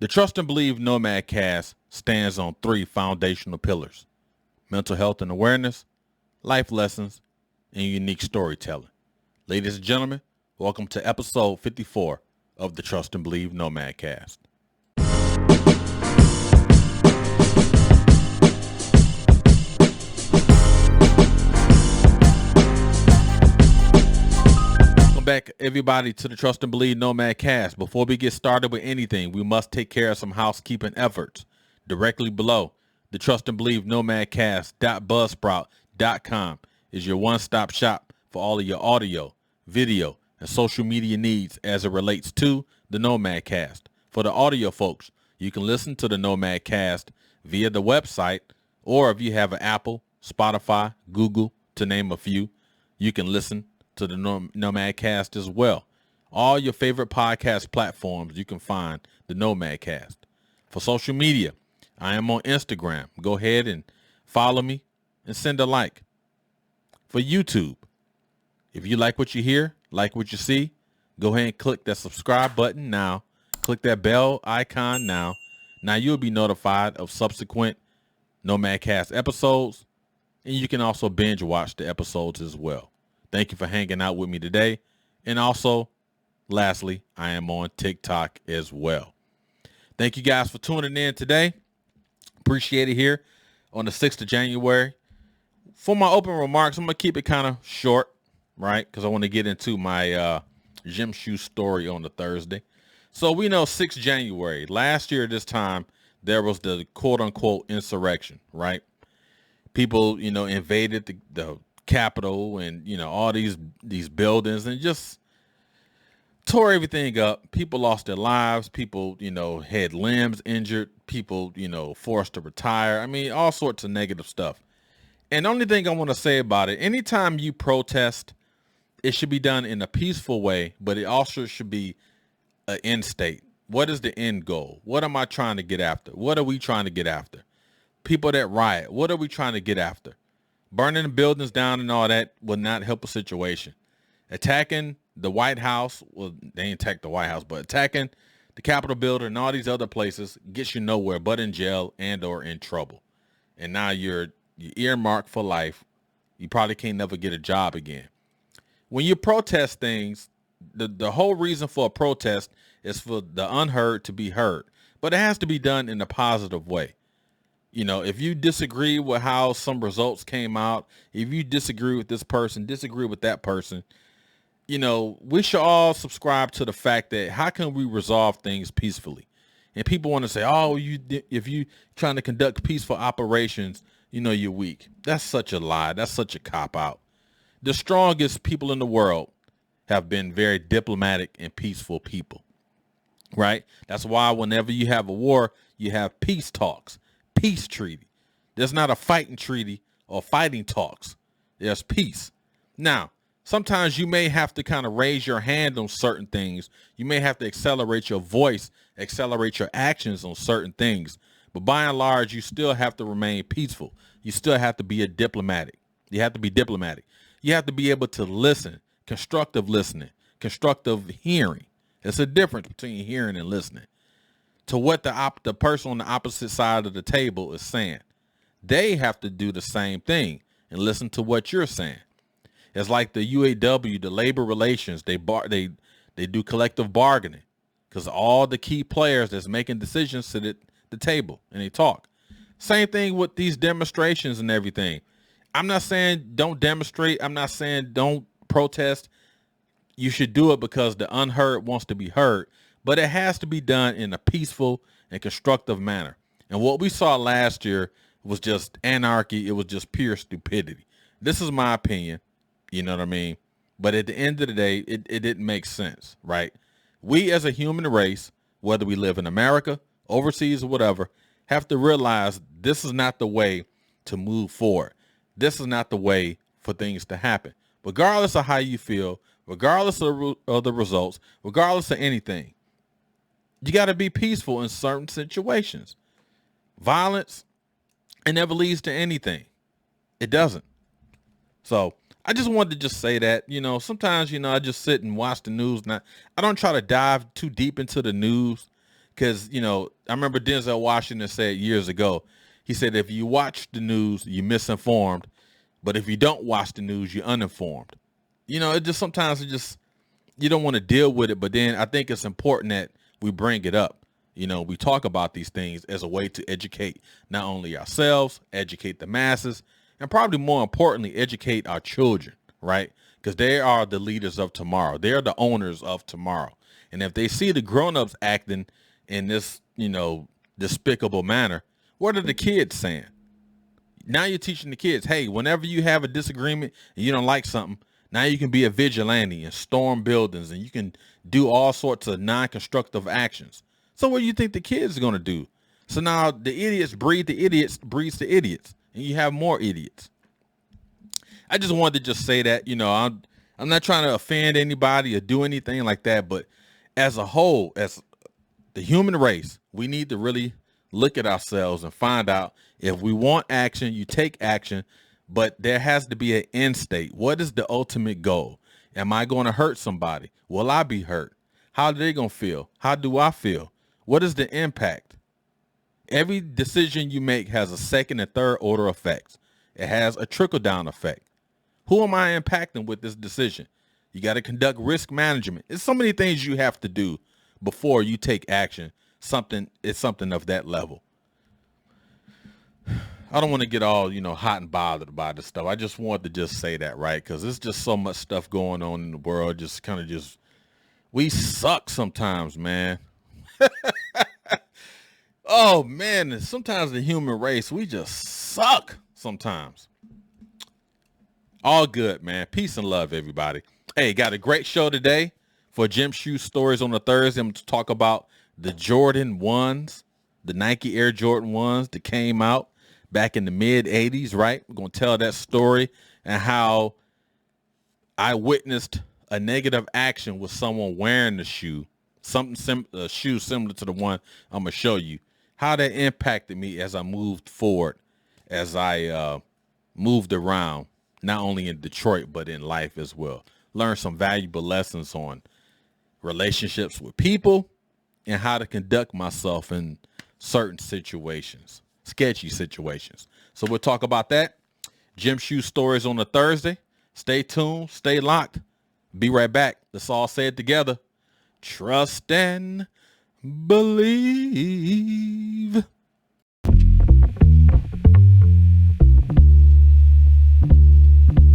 The Trust and Believe Nomad Cast stands on three foundational pillars: mental health and awareness, life lessons, and unique storytelling. Ladies and gentlemen, welcome to episode 54 of the Trust and Believe Nomad Cast. Welcome back, everybody, to the Trust and Believe Nomad Cast. Before we get started with anything, we must take care of some housekeeping efforts. Directly below, the Trust and Believe Nomad Cast.buzzsprout.com is your one-stop shop for all of your audio, video, and social media needs as it relates to the Nomad Cast. For the audio folks, you can listen to the Nomad Cast via the website, or if you have an Apple, Spotify, Google, to name a few, you can listen to the Nomad Cast as well. All your favorite podcast platforms, you can find the Nomad Cast. For social media, I am on Instagram. Go ahead and follow me and send a like. For YouTube, if you like what you hear, like what you see, go ahead and click that subscribe button now. Click that bell icon now. Now you'll be notified of subsequent Nomad Cast episodes, and you can also binge watch the episodes as well. Thank you for hanging out with me today. And also, lastly, I am on TikTok as well. Thank you guys for tuning in today. Appreciate it here on the 6th of January. For my open remarks, I'm going to keep it kind of short, right? Because I want to get into my gym shoe story on the Thursday. So we know 6th January. Last year this time, there was the quote-unquote insurrection, right? People, invaded the Capitol and, all these buildings and just tore everything up. People lost their lives. People, had limbs injured. People, forced to retire. I mean, all sorts of negative stuff. And the only thing I want to say about it, anytime you protest, it should be done in a peaceful way, but it also should be an end state. What is the end goal? What am I trying to get after? What are we trying to get after? People that riot, what are we trying to get after? Burning the buildings down and all that will not help a situation. Attacking the White House, well, they ain't attacked the White House, but attacking the Capitol building and all these other places gets you nowhere but in jail and or in trouble. And now you're earmarked for life. You probably can't never get a job again. When you protest things, the whole reason for a protest is for the unheard to be heard. But it has to be done in a positive way. If you disagree with how some results came out, if you disagree with this person, disagree with that person, we should all subscribe to the fact that how can we resolve things peacefully? And people want to say, oh, if you trying to conduct peaceful operations, you're weak. That's such a lie. That's such a cop-out. The strongest people in the world have been very diplomatic and peaceful people, right? That's why whenever you have a war, you have peace talks. Peace treaty. There's not a fighting treaty or fighting talks. There's peace. Now, sometimes you may have to kind of raise your hand on certain things. You may have to accelerate your voice, accelerate your actions on certain things. But by and large, you still have to remain peaceful. You still have to be diplomatic. You have to be diplomatic. You have to be able to listen, constructive listening, constructive hearing. There's a difference between hearing and listening to what the person on the opposite side of the table is saying. They have to do the same thing and listen to what you're saying. It's like the UAW, the labor relations, they do collective bargaining because all the key players that's making decisions sit at the table and they talk. Same thing with these demonstrations and everything. I'm not saying don't demonstrate. I'm not saying don't protest. You should do it because the unheard wants to be heard. But it has to be done in a peaceful and constructive manner. And what we saw last year was just anarchy. It was just pure stupidity. This is my opinion. You know what I mean? But at the end of the day, it didn't make sense, right? We as a human race, whether we live in America, overseas, or whatever, have to realize this is not the way to move forward. This is not the way for things to happen. Regardless of how you feel, regardless of the results, regardless of anything, you got to be peaceful in certain situations. Violence, it never leads to anything. It doesn't. So I just wanted to just say that, sometimes, I just sit and watch the news. Now, I don't try to dive too deep into the news Because, I remember Denzel Washington said years ago, he said, if you watch the news, you're misinformed. But if you don't watch the news, you're uninformed. It just sometimes you don't want to deal with it. But then I think it's important that we bring it up. We talk about these things as a way to educate not only ourselves, educate the masses, and probably more importantly, educate our children, right? Because they are the leaders of tomorrow. They're the owners of tomorrow. And if they see the grown-ups acting in this, despicable manner, what are the kids saying? Now you're teaching the kids, hey, whenever you have a disagreement and you don't like something, now you can be a vigilante and storm buildings, and you can do all sorts of non-constructive actions. So what do you think the kids are going to do? So now the idiots breeds the idiots, and you have more idiots. I just wanted to just say that, I'm not trying to offend anybody or do anything like that, but as a whole, as the human race, we need to really look at ourselves and find out if we want action, you take action, but there has to be an end state. What is the ultimate goal? Am I going to hurt somebody? Will I be hurt? How are they going to feel? How do I feel? What is the impact? Every decision you make has a second and third order effects. It has a trickle down effect. Who am I impacting with this decision? You got to conduct risk management. It's so many things you have to do before you take action. It's something of that level. I don't want to get all, hot and bothered by this stuff. I just want to just say that, right? Because there's just so much stuff going on in the world. We suck sometimes, man. Oh, man. Sometimes the human race, we just suck sometimes. All good, man. Peace and love, everybody. Hey, got a great show today for Gym Shoe Stories on a Thursday. I'm going to talk about the Jordan 1s, the Nike Air Jordan 1s that came out back in the mid 80s, right? We're going to tell that story and how I witnessed a negative action with someone wearing the shoe, a shoe similar to the one I'm going to show you, how that impacted me as I moved forward, as I moved around, not only in Detroit, but in life as well. Learned some valuable lessons on relationships with people and how to conduct myself in certain situations, sketchy situations. So we'll talk about that. Gym Shoe Stories on a Thursday. Stay tuned. Stay locked. Be right back. Let's all say it together. Trust and believe.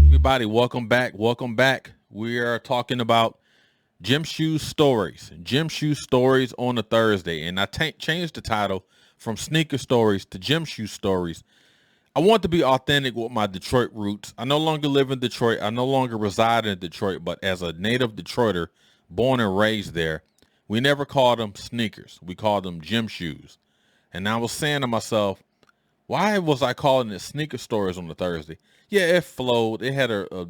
Everybody, welcome back. Welcome back. We are talking about Gym Shoe Stories. Gym Shoe Stories on a Thursday. And I changed the title from Sneaker Stories to Gym Shoe Stories. I want to be authentic with my Detroit roots. I no longer live in Detroit. I no longer reside in Detroit. But as a native Detroiter, born and raised there, we never called them sneakers. We called them gym shoes. And I was saying to myself, why was I calling it Sneaker Stories on a Thursday? Yeah, it flowed. It had a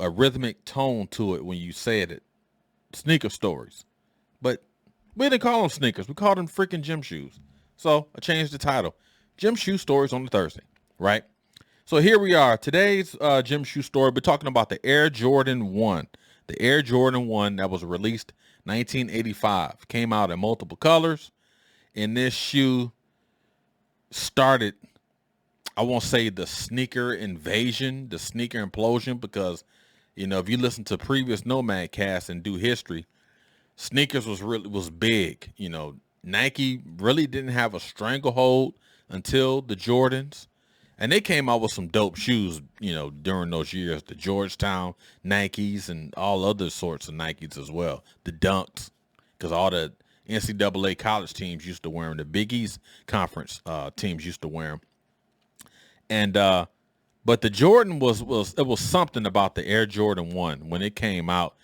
rhythmic tone to it when you said it. Sneaker Stories. But we didn't call them sneakers. We called them freaking gym shoes. So I changed the title. Gym Shoe Stories on a Thursday, right? So here we are. Today's gym shoe story, we're talking about the Air Jordan 1. The Air Jordan 1 that was released 1985. Came out in multiple colors. And this shoe started, I won't say the sneaker invasion, the sneaker implosion, because, if you listen to previous Nomad casts and do history, sneakers was big. Nike really didn't have a stranglehold until the Jordans. And they came out with some dope shoes, during those years. The Georgetown Nikes and all other sorts of Nikes as well. The Dunks, because all the NCAA college teams used to wear them. The Big East Conference teams used to wear them. And but the Jordan was something about the Air Jordan 1 when it came out.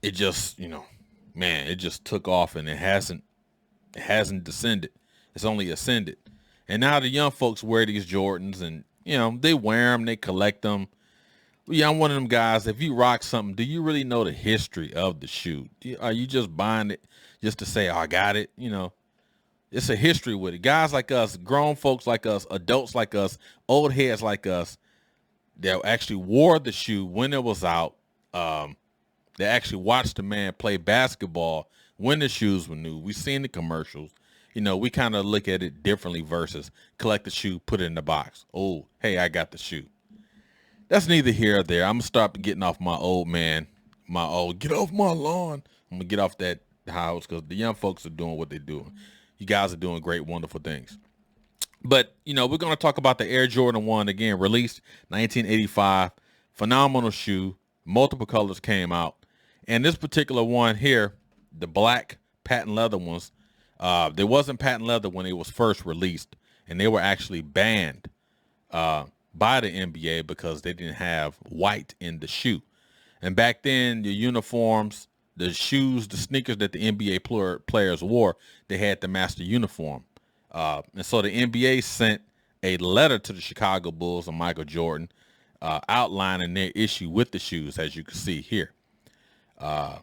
It just, it just took off, and it hasn't descended. It's only ascended. And now the young folks wear these Jordans, and they wear them, they collect them. Yeah, I'm one of them guys. If you rock something, do you really know the history of the shoe? Are you just buying it just to say, oh, I got it? It's a history with it. Guys like us, grown folks like us, adults like us, old heads like us, that actually wore the shoe when it was out. They actually watched the man play basketball when the shoes were new. We seen the commercials. You know, we kind of look at it differently versus collect the shoe, put it in the box. Oh, hey, I got the shoe. That's neither here or there. I'm gonna start getting off my old man, get off my lawn. I'm gonna get off that house because the young folks are doing what they're doing. You guys are doing great, wonderful things. But, you know, we're going to talk about the Air Jordan 1 again, released 1985. Phenomenal shoe. Multiple colors came out. And this particular one here, the black patent leather ones, there wasn't patent leather when it was first released. And they were actually banned by the NBA because they didn't have white in the shoe. And back then, the uniforms, the shoes, the sneakers that the NBA players wore, they had the master uniform. And so the NBA sent a letter to the Chicago Bulls and Michael Jordan outlining their issue with the shoes, as you can see here. And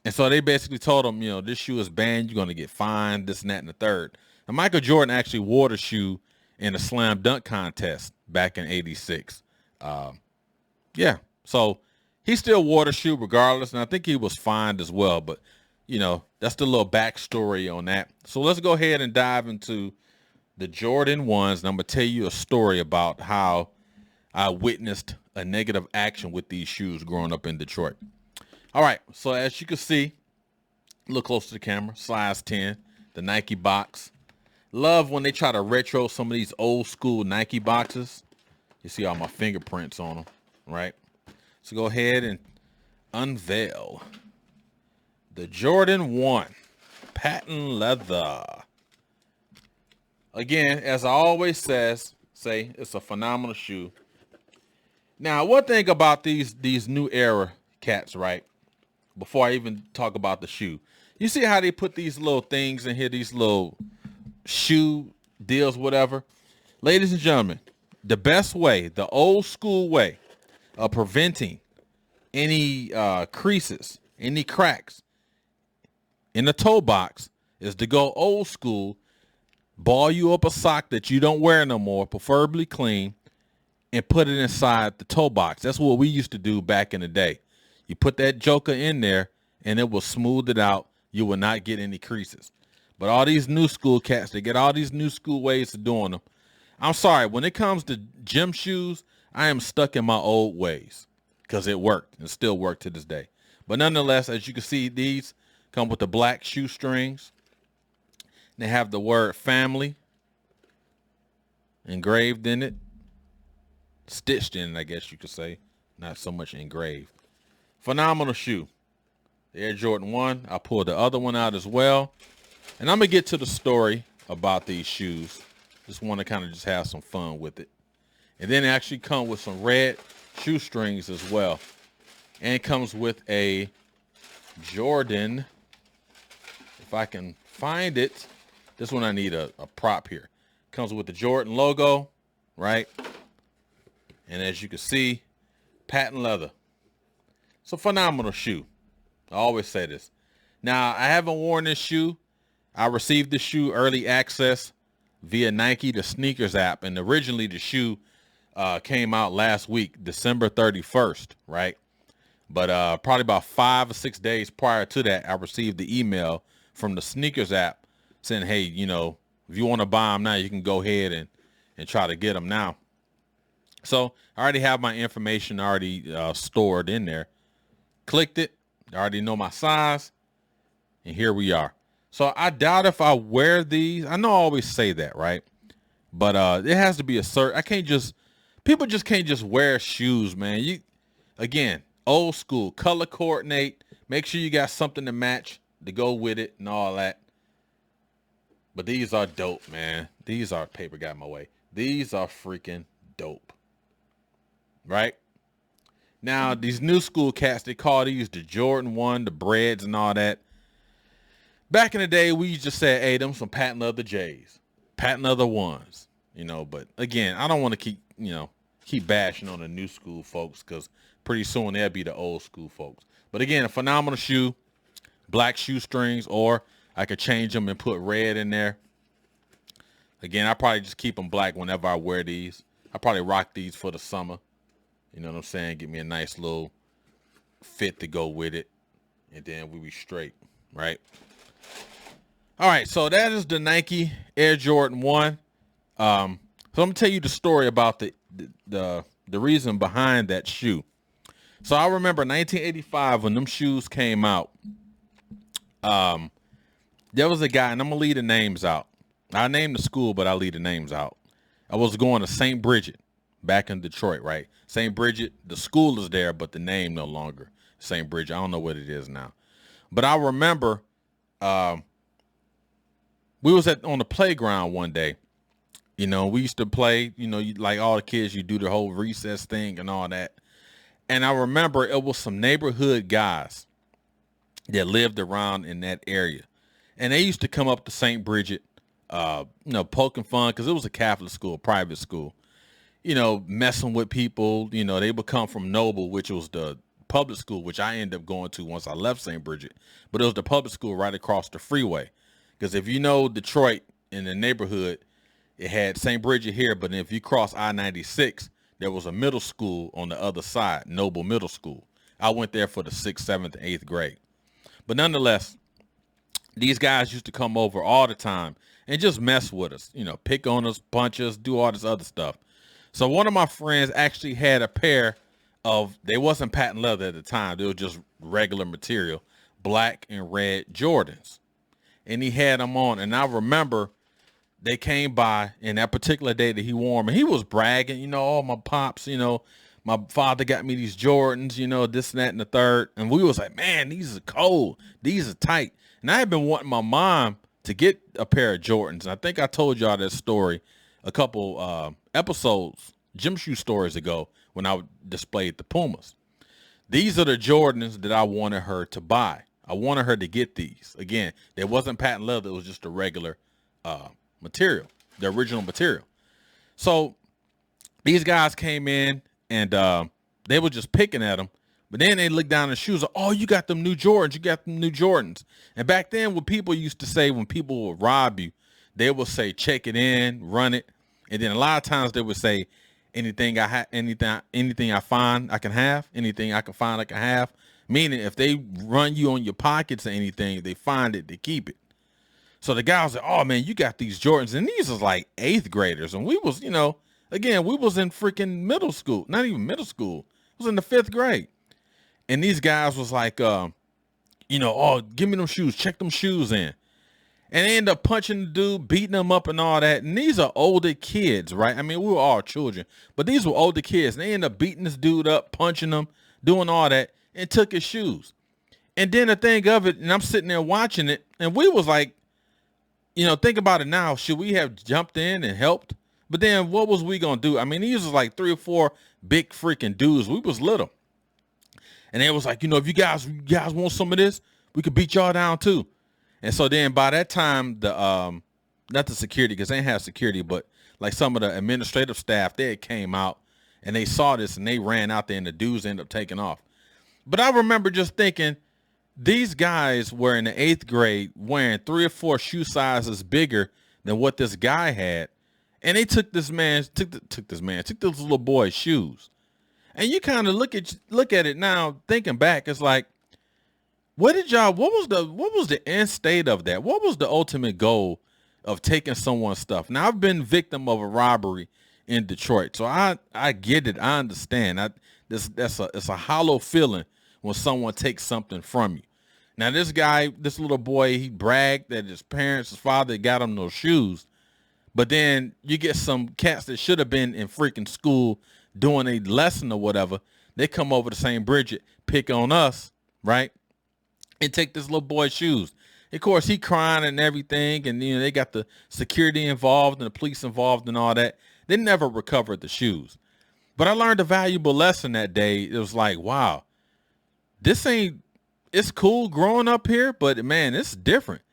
so they basically told them, you know, this shoe is banned. You're going to get fined, this and that and the third. And Michael Jordan actually wore the shoe in a slam dunk contest back in '86. Yeah, so he still wore the shoe regardless, and I think he was fined as well. But, you know, that's the little backstory on that. So let's go ahead and dive into the Jordan 1s, and I'm going to tell you a story about how I witnessed a negative action with these shoes growing up in Detroit. All right, so as you can see, look close to the camera, size 10, the Nike box. Love when they try to retro some of these old school Nike boxes. You see all my fingerprints on them, right? So go ahead and unveil the Jordan 1 patent leather. Again, as I always say, it's a phenomenal shoe. Now, one thing about these new era cats, right? Before I even talk about the shoe, you see how they put these little things in here, these little shoe deals, whatever. Ladies and gentlemen, the best way, the old school way of preventing any creases, any cracks in the toe box is to go old school, ball you up a sock that you don't wear no more, preferably clean, and put it inside the toe box. That's what we used to do back in the day. You put that joker in there and it will smooth it out. You will not get any creases. But all these new school cats, they get all these new school ways of doing them. I'm sorry, when it comes to gym shoes, I am stuck in my old ways because it worked and still work to this day. But nonetheless, as you can see, these come with the black shoestrings. They have the word family engraved in it, stitched in it, I guess you could say, not so much engraved. Phenomenal shoe. The Air Jordan 1. I pulled the other one out as well. And I'm going to get to the story about these shoes. Just want to kind of just have some fun with it. And then it actually comes with some red shoestrings as well. And it comes with a Jordan. If I can find it. This one I need a prop here. Comes with the Jordan logo, right? And as you can see, patent leather. It's a phenomenal shoe. I always say this. Now, I haven't worn this shoe. I received the shoe early access via Nike, the sneakers app. And originally the shoe came out last week, December 31st, right? But probably about 5 or 6 days prior to that, I received the email from the sneakers app saying, hey, you know, if you want to buy them now, you can go ahead and try to get them now. So I already have my information already stored in there. Clicked it. I already know my size. And here we are. So I doubt if I wear these. I know I always say that, right? But it has to be a certain. People just can't just wear shoes, man. Again, old school, color coordinate. Make sure you got something to match to go with it and all that. But these are dope, man. These are paper got in my way. These are freaking dope. Right? Now, these new school cats, they call these the Jordan 1, the breads and all that. Back in the day, we just said, hey, them some patent leather J's, patent leather 1s, you know. But again, I don't want to keep bashing on the new school folks because pretty soon they'll be the old school folks. But again, a phenomenal shoe, black shoestrings, or I could change them and put red in there. Again, I probably just keep them black whenever I wear these. I probably rock these for the summer. You know what I'm saying? Get me a nice little fit to go with it. And then we be straight. right? All right, so that is the Nike Air Jordan 1. So I'm gonna tell you the story about the reason behind that shoe. So I remember 1985 when them shoes came out. There was a guy, and I'm gonna leave the names out. I named the school, but I'll leave the names out. I was going to St. Bridget back in Detroit, right? St. Bridget, the school is there, but the name no longer St. Bridget. I don't know what it is now. But I remember we was on the playground one day. You know, we used to play, like all the kids, you do the whole recess thing and all that. And I remember it was some neighborhood guys that lived around in that area. And they used to come up to St. Bridget, poking fun, because it was a Catholic school, private school, messing with people. They would come from Noble, which was the public school, which I ended up going to once I left St. Bridget. But it was the public school right across the freeway. Because if you know Detroit in the neighborhood, it had St. Bridget here, but if you cross I-96, there was a middle school on the other side, Noble Middle School. I went there for the 6th, 7th, and 8th grade. But nonetheless, these guys used to come over all the time and just mess with us, pick on us, punch us, do all this other stuff. So one of my friends actually had a pair of, they wasn't patent leather at the time, they were just regular material, black and red Jordans. And he had them on, and I remember they came by in that particular day that he wore them, and he was bragging, oh, my pops, my father got me these Jordans, this and that and the third. And we was like, man, these are cold. These are tight. And I had been wanting my mom to get a pair of Jordans. And I think I told y'all that story a couple episodes, gym shoe stories ago, when I displayed the Pumas. These are the Jordans that I wanted her to buy. I wanted her to get these. Again, there wasn't patent leather. It was just a regular material, the original material. So these guys came in and they were just picking at them. But then they looked down at the shoes. Like, oh, you got them new Jordans. You got them new Jordans. And back then, what people used to say when people would rob you, they would say, check it in, run it. And then a lot of times they would say, anything I find, I can have. Anything I can find, I can have. Meaning if they run you on your pockets or anything, they find it, they keep it. So the guy was like, oh, man, you got these Jordans. And these was like 8th graders. And we was, again, we was in freaking middle school. Not even middle school. It was in the 5th grade. And these guys was like, oh, give me them shoes. Check them shoes in. And they end up punching the dude, beating him up and all that. And these are older kids, right? I mean, we were all children. But these were older kids. And they end up beating this dude up, punching him, doing all that, and took his shoes. And then the thing of it, and I'm sitting there watching it, and we was like, think about it now. Should we have jumped in and helped? But then what was we going to do? I mean, these was like 3 or 4 big freaking dudes. We was little. And they was like, if you guys want some of this, we could beat y'all down too. And so then by that time, the not the security, because they didn't have security, but like some of the administrative staff, they came out and they saw this and they ran out there and the dudes ended up taking off. But I remember just thinking, these guys were in the 8th grade wearing 3 or 4 shoe sizes bigger than what this guy had. And they took this little boy's shoes. And you kind of look at it now, thinking back, it's like, what was the end state of that? What was the ultimate goal of taking someone's stuff? Now, I've been victim of a robbery in Detroit, so I get it. I understand. It's a hollow feeling when someone takes something from you. Now, this little boy, he bragged that his father got him those shoes. But then you get some cats that should have been in freaking school doing a lesson or whatever. They come over to St. Bridget, pick on us, right? And take this little boy's shoes. Of course, he crying and everything. And, they got the security involved and the police involved and all that. They never recovered the shoes. But I learned a valuable lesson that day. It was like, wow, it's cool growing up here, but man, it's different.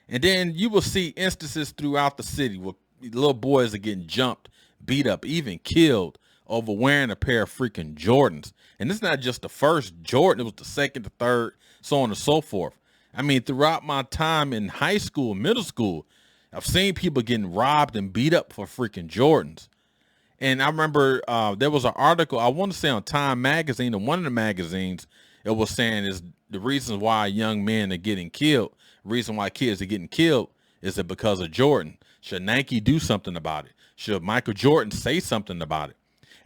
And then you will see instances throughout the city where little boys are getting jumped, beat up, even killed over wearing a pair of freaking Jordans. And it's not just the first Jordan, it was the second, the third, so on and so forth. I mean, throughout my time in high school, middle school, I've seen people getting robbed and beat up for freaking Jordans. And I remember there was an article, I want to say on Time Magazine, or one of the magazines, it was saying is the reasons why young men are getting killed, reason why kids are getting killed is it because of Jordan. Should Nike do something about it? Should Michael Jordan say something about it?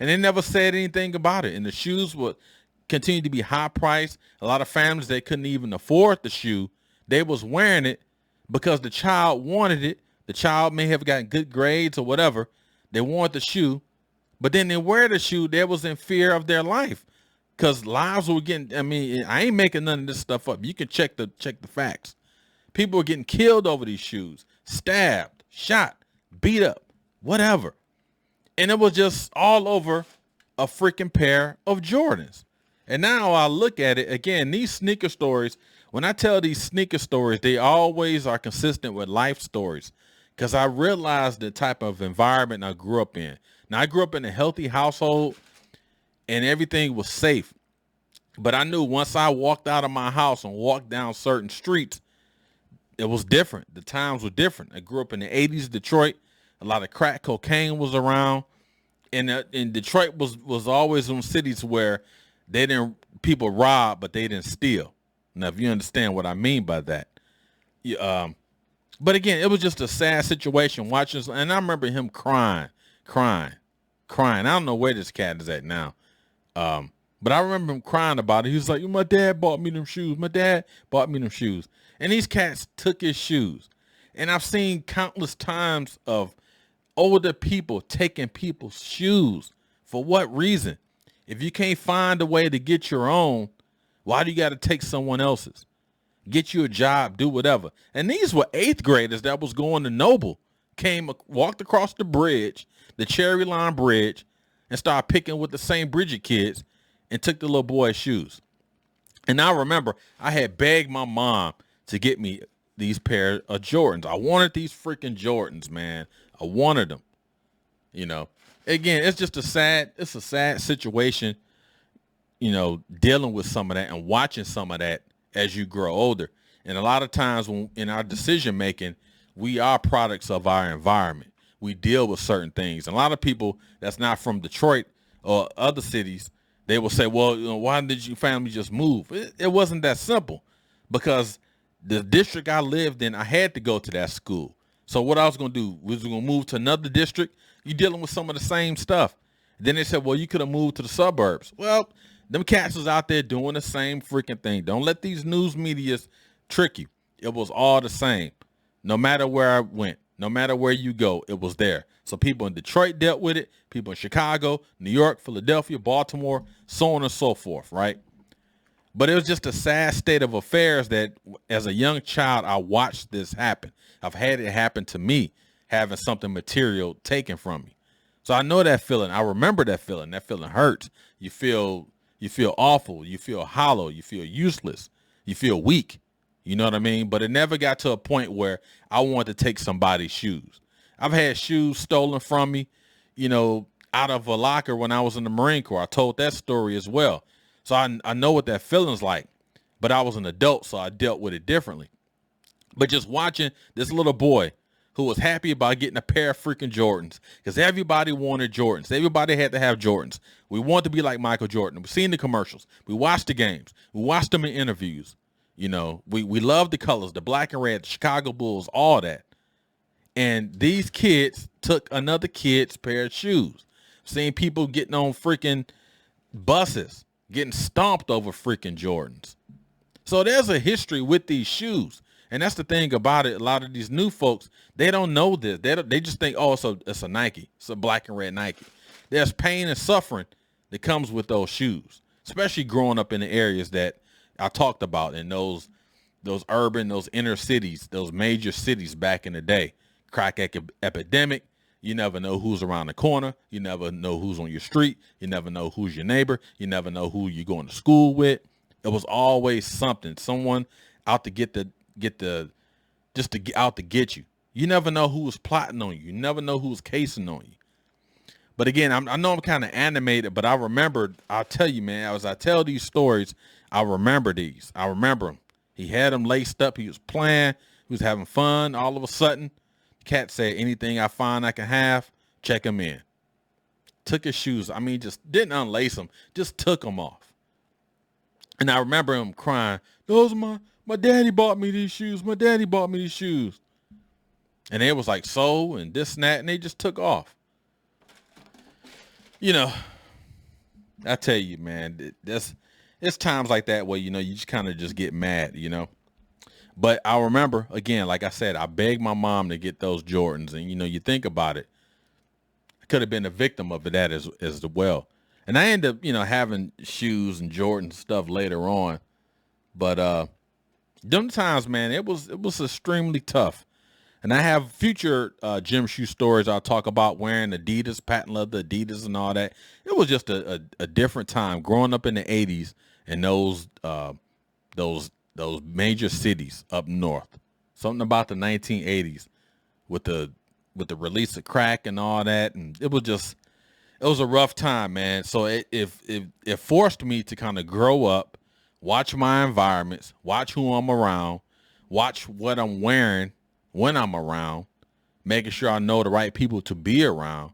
And they never said anything about it. And the shoes would continue to be high priced. A lot of families, they couldn't even afford the shoe. They was wearing it because the child wanted it. The child may have gotten good grades or whatever. They wanted the shoe, but then they wear the shoe. They was in fear of their life because lives were getting, I mean, I ain't making none of this stuff up. You can check the facts. People were getting killed over these shoes, stabbed, shot, beat up, whatever. And it was just all over a freaking pair of Jordans. And now I look at it again, these sneaker stories, when I tell these sneaker stories, they always are consistent with life stories because I realized the type of environment I grew up in. Now, I grew up in a healthy household and everything was safe. But I knew once I walked out of my house and walked down certain streets, it was different. The times were different. I grew up in the 80s, Detroit. A lot of crack cocaine was around. And Detroit was always in cities where people rob, but they didn't steal. Now, if you understand what I mean by that. But again, it was just a sad situation watching. And I remember him crying. I don't know where this cat is at now. But I remember him crying about it. He was like, my dad bought me them shoes. My dad bought me them shoes. And these cats took his shoes. And I've seen countless times of older people taking people's shoes. For what reason? If you can't find a way to get your own, why do you got to take someone else's? Get you a job, do whatever. And these were 8th graders that was going to Noble, walked across the bridge, the Cherry Line Bridge, and started picking with the St. Bridget kids and took the little boy's shoes. And I remember I had begged my mom to get me these pair of Jordans. I wanted these freaking Jordans, man. I wanted them. You know, again, it's just a sad situation, you know, dealing with some of that and watching some of that as you grow older. And a lot of times when in our decision making, we are products of our environment. We deal with certain things. And a lot of people that's not from Detroit or other cities, they will say, well, you know, why did your family just move? It wasn't that simple because the district I lived in, I had to go to that school. So what I was going to do was going to move to another district. You're dealing with some of the same stuff. Then they said, well, you could have moved to the suburbs. Well, them cats was out there doing the same freaking thing. Don't let these news medias trick you. It was all the same. No matter where I went, no matter where you go, it was there. So people in Detroit dealt with it. People in Chicago, New York, Philadelphia, Baltimore, so on and so forth, right? But it was just a sad state of affairs that as a young child, I watched this happen. I've had it happen to me, having something material taken from me. So I know that feeling. I remember that feeling. That feeling hurts. You feel awful. You feel hollow. You feel useless. You feel weak. You know what I mean? But it never got to a point where I wanted to take somebody's shoes. I've had shoes stolen from me, you know, out of a locker when I was in the Marine Corps. I told that story as well. So I know what that feeling's like, but I was an adult, so I dealt with it differently. But just watching this little boy who was happy about getting a pair of freaking Jordans because everybody wanted Jordans. Everybody had to have Jordans. We wanted to be like Michael Jordan. We've seen the commercials. We watched the games. We watched them in interviews. You know, we love the colors, the black and red, the Chicago Bulls, all that. And these kids took another kid's pair of shoes. Seeing people getting on freaking buses, getting stomped over freaking Jordans. So there's a history with these shoes. And that's the thing about it. A lot of these new folks, they don't know this. They just think, oh, it's a Nike. It's a black and red Nike. There's pain and suffering that comes with those shoes, especially growing up in the areas that I talked about in those urban, those inner cities, those major cities back in the day. Crack epidemic. You never know who's around the corner. You never know who's on your street. You never know who's your neighbor. You never know who you're going to school with. It was always something, someone out to get out to get you. You never know who was plotting on you. You never know who was casing on you. But again, I know I'm kind of animated, but I remember, I'll tell you, man, as I tell these stories, I remember these. I remember them. He had them laced up. He was playing. He was having fun. All of a sudden, the cat said, anything I find I can have, check him in. Took his shoes. I mean, just didn't unlace them. Just took them off. And I remember him crying, those are my daddy bought me these shoes. My daddy bought me these shoes. And they was like, so, and this and that, and they just took off. You know, I tell you, man, it's times like that where, you know, you just kind of just get mad, you know. But I remember, again, like I said, I begged my mom to get those Jordans. And, you know, you think about it, I could have been a victim of that as well. And I ended up, you know, having shoes and Jordan stuff later on. But them times, man, it was extremely tough. And I have future gym shoe stories I'll talk about, wearing Adidas, patent leather Adidas and all that. It was just a different time growing up in the 80s in those major cities up north. Something about the 1980s with the release of crack and all that. And it was a rough time, man. So it forced me to kind of grow up, watch my environments, watch who I'm around, watch what I'm wearing when I'm around, making sure I know the right people to be around,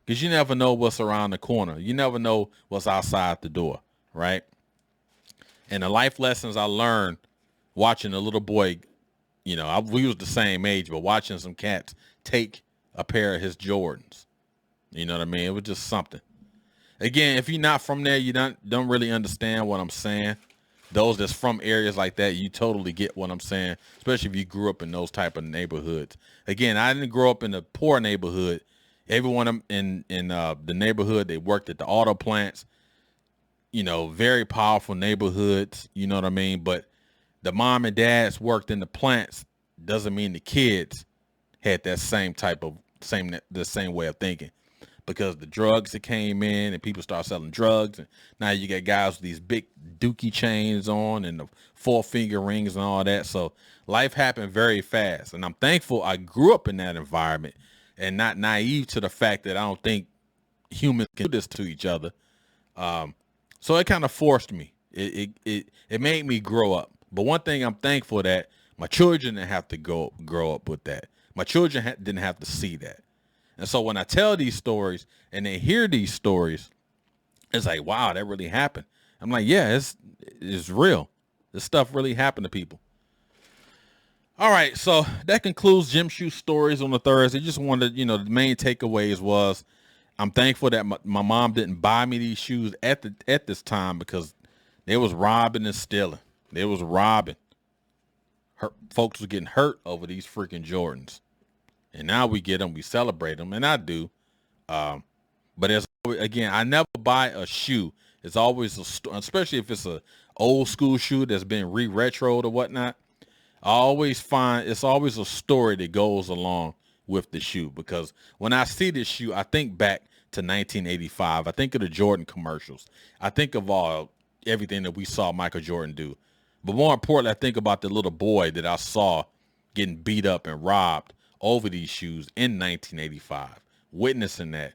because you never know what's around the corner. You never know what's outside the door, right? And the life lessons I learned watching a little boy, you know, we was the same age, but watching some cats take a pair of his Jordans, you know what I mean? It was just something. Again, if you're not from there, you don't really understand what I'm saying. Those that's from areas like that, you totally get what I'm saying, especially if you grew up in those type of neighborhoods. Again, I didn't grow up in a poor neighborhood. Everyone in the neighborhood, they worked at the auto plants, you know, very powerful neighborhoods, you know what I mean? But the mom and dads worked in the plants doesn't mean the kids had that same way of thinking. Because the drugs that came in and people start selling drugs, and now you got guys with these big dookie chains on and the 4-finger rings and all that. So life happened very fast, and I'm thankful I grew up in that environment and not naive to the fact that I don't think humans can do this to each other. So it kind of forced me. It made me grow up. But one thing I'm thankful that my children didn't have to grow up with that. My children didn't have to see that. And so when I tell these stories and they hear these stories, it's like, wow, that really happened. I'm like, yeah, it's real. This stuff really happened to people. All right, so that concludes Gym Shoe Stories on the Thursday. Just wanted, you know, the main takeaways was I'm thankful that my mom didn't buy me these shoes at this time, because they was robbing and stealing. They was robbing. Folks were getting hurt over these freaking Jordans. And now we get them, we celebrate them, and I do. But again, I never buy a shoe. It's always especially if it's a old school shoe that's been retroed or whatnot. I always find it's always a story that goes along with the shoe, because when I see this shoe, I think back to 1985. I think of the Jordan commercials. I think of everything that we saw Michael Jordan do. But more importantly, I think about the little boy that I saw getting beat up and robbed over these shoes in 1985, witnessing that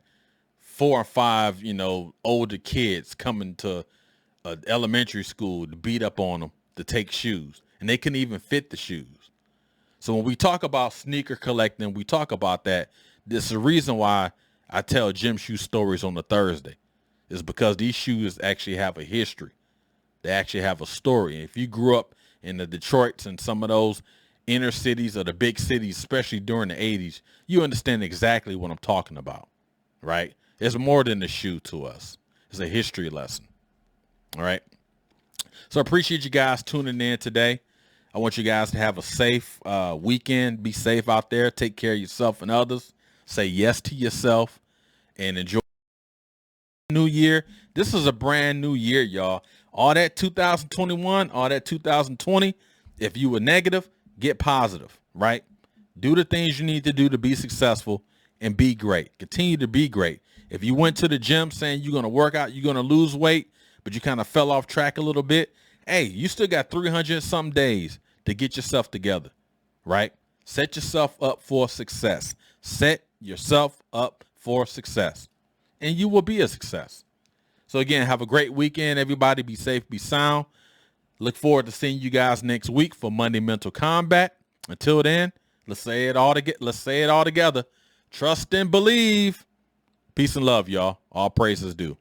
4 or 5, you know, older kids coming to elementary school to beat up on them to take shoes, and they couldn't even fit the shoes. So when we talk about sneaker collecting, we talk about that. This is the reason why I tell gym shoe stories on the Thursday, is because these shoes actually have a history. They actually have a story. If you grew up in the Detroits and some of those inner cities or the big cities, especially during the 80s, you understand exactly what I'm talking about, right? It's more than a shoe to us. It's a history lesson, all right? So I appreciate you guys tuning in today. I want you guys to have a safe weekend. Be safe out there. Take care of yourself and others. Say yes to yourself and enjoy the new year. This is a brand new year, y'all. All that 2021, all that 2020, if you were negative, get positive, right? Do the things you need to do to be successful and be great. Continue to be great. If you went to the gym saying you're going to work out, you're going to lose weight, but you kind of fell off track a little bit, hey, you still got 300 some days to get yourself together, right? Set yourself up for success. Set yourself up for success, and you will be a success. So again, have a great weekend, everybody. Be safe, be sound. Look forward to seeing you guys next week for Monday Mental Combat. Until then, let's say it all together. Trust and believe. Peace and love, y'all. All praises due.